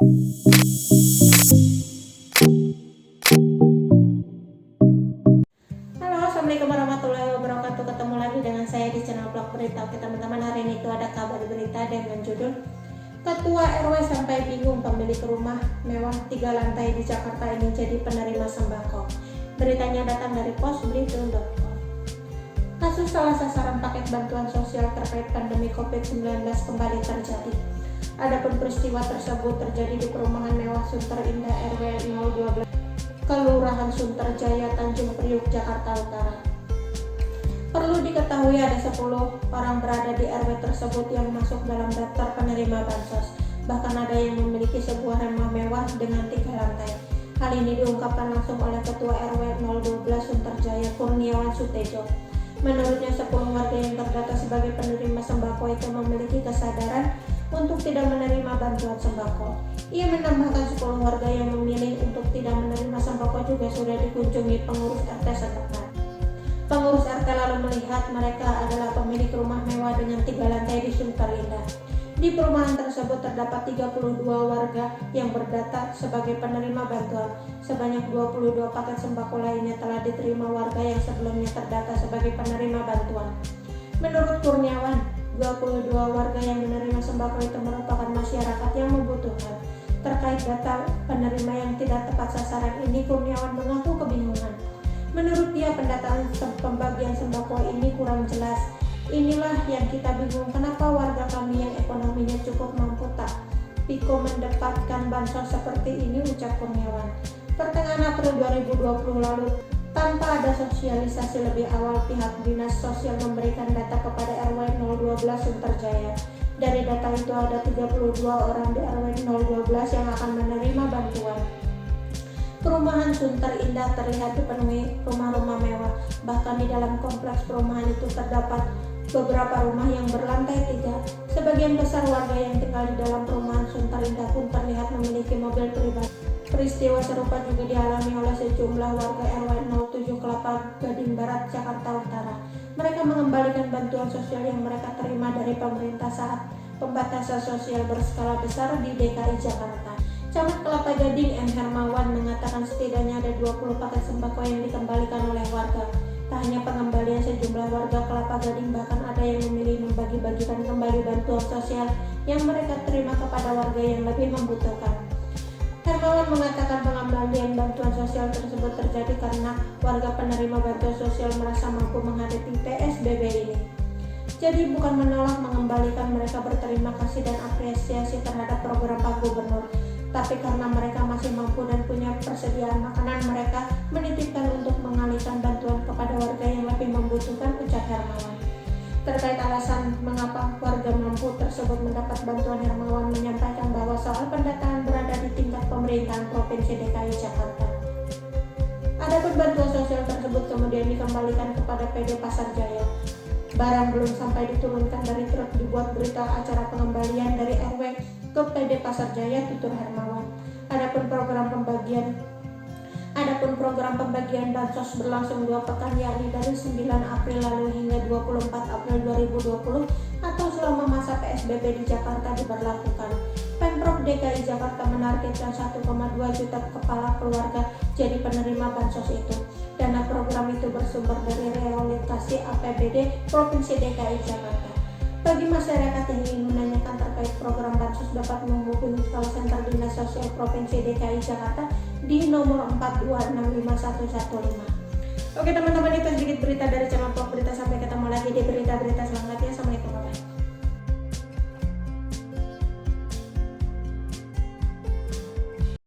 Halo, assalamualaikum warahmatullahi wabarakatuh. Ketemu lagi dengan saya di channel Vlog Berita. Oke teman-teman, hari ini itu ada kabar berita dengan judul Ketua RW sampai bingung pemilik rumah mewah 3 lantai di Jakarta ini jadi penerima sembako. Beritanya datang dari posbriefing.com. Kasus salah sasaran paket bantuan sosial terkait pandemi COVID-19 kembali terjadi. Adapun peristiwa tersebut terjadi di perumahan mewah Sunter Indah RW 012 Kelurahan Sunterjaya, Tanjung Priuk, Jakarta Utara. Perlu diketahui ada 10 orang berada di RW tersebut yang masuk dalam daftar penerima bansos. Bahkan ada yang memiliki sebuah rumah mewah dengan 3 lantai. Hal ini diungkapkan langsung oleh Ketua RW 012 Sunterjaya, Kurniawan Sutejo. Menurutnya 10 warga yang terdata sebagai penerima sembako itu memiliki kesadaran untuk tidak menerima bantuan sembako. Ia menambahkan 10 warga yang memilih untuk tidak menerima sembako juga sudah dikunjungi pengurus RT setempat. Pengurus RT lalu melihat mereka adalah pemilik rumah mewah dengan 3 lantai di Sunter Indah. Di perumahan tersebut terdapat 32 warga yang berdata sebagai penerima bantuan. Sebanyak 22 paket sembako lainnya telah diterima warga yang sebelumnya terdata sebagai penerima bantuan. Menurut Kurniawan, 22 warga yang menerima sembako itu merupakan masyarakat yang membutuhkan. Terkait data penerima yang tidak tepat sasaran ini, Kurniawan mengaku kebingungan. Menurut dia, pendataan pembagian sembako ini kurang jelas. Inilah yang kita bingung, kenapa warga kami yang ekonominya cukup mampu tak piko mendapatkan bansos seperti ini, ucap Kurniawan. Pertengahan April 2020 lalu, tanpa ada sosialisasi lebih awal, pihak Dinas Sosial memberikan data kepada RW 012 Sunterjaya. Dari data itu ada 32 orang di RW 012 yang akan menerima bantuan. Perumahan Sunter Indah terlihat dipenuhi rumah-rumah mewah. Bahkan di dalam kompleks perumahan itu terdapat beberapa rumah yang berlantai 3. Sebagian besar warga yang tinggal di dalam perumahan Sunter Indah pun terlihat memiliki mobil pribadi. Peristiwa serupa juga dialami oleh sejumlah warga RW 07 Kelapa Gading Barat, Jakarta Utara. Mereka mengembalikan bantuan sosial yang mereka terima dari pemerintah saat pembatasan sosial berskala besar di DKI Jakarta. Camat Kelapa Gading M. Hermawan mengatakan setidaknya ada 20 paket sembako yang dikembalikan oleh warga. Tak hanya pengembalian, sejumlah warga Kelapa Gading bahkan ada yang memilih membagi-bagikan kembali bantuan sosial yang mereka terima kepada warga yang lebih membutuhkan. Hermawan mengatakan pengembalian bantuan sosial tersebut terjadi karena warga penerima bantuan sosial merasa mampu menghadapi PSBB ini. Jadi bukan menolak mengembalikan, mereka berterima kasih dan apresiasi terhadap program Pak Gubernur. Tapi karena mereka masih mampu dan punya persediaan makanan, mereka menitipkan untuk mengalihkan bantuan kepada warga yang lebih membutuhkan, ucap Hermawan. Terkait alasan mengapa warga mampu tersebut mendapat bantuan, Hermawan menyampaikan bahwa soal pendataan berada di tingkat pemerintahan Provinsi DKI Jakarta. Adapun bantuan sosial tersebut kemudian dikembalikan kepada PD Pasar Jaya. Barang belum sampai diturunkan dari truk dibuat berita acara pengembalian dari RW ke PD Pasar Jaya, tutur Hermawan. Adapun program pembagian bansos berlangsung 2 pekan, yakni dari 9 April lalu hingga 24 April 2020 atau selama masa PSBB di Jakarta diberlakukan. Pemprov DKI Jakarta menargetkan 1,2 juta kepala keluarga jadi penerima bansos itu. Dana program itu bersumber dari realokasi APBD Provinsi DKI Jakarta. Bagi masyarakat yang ingin menanyakan terkait program bansos dapat menghubungi call center Dinas Sosial Provinsi DKI Jakarta di nomor 4265115. Oke teman-teman, itu sedikit berita dari channel Vlog Berita. Sampai ketemu lagi di berita-berita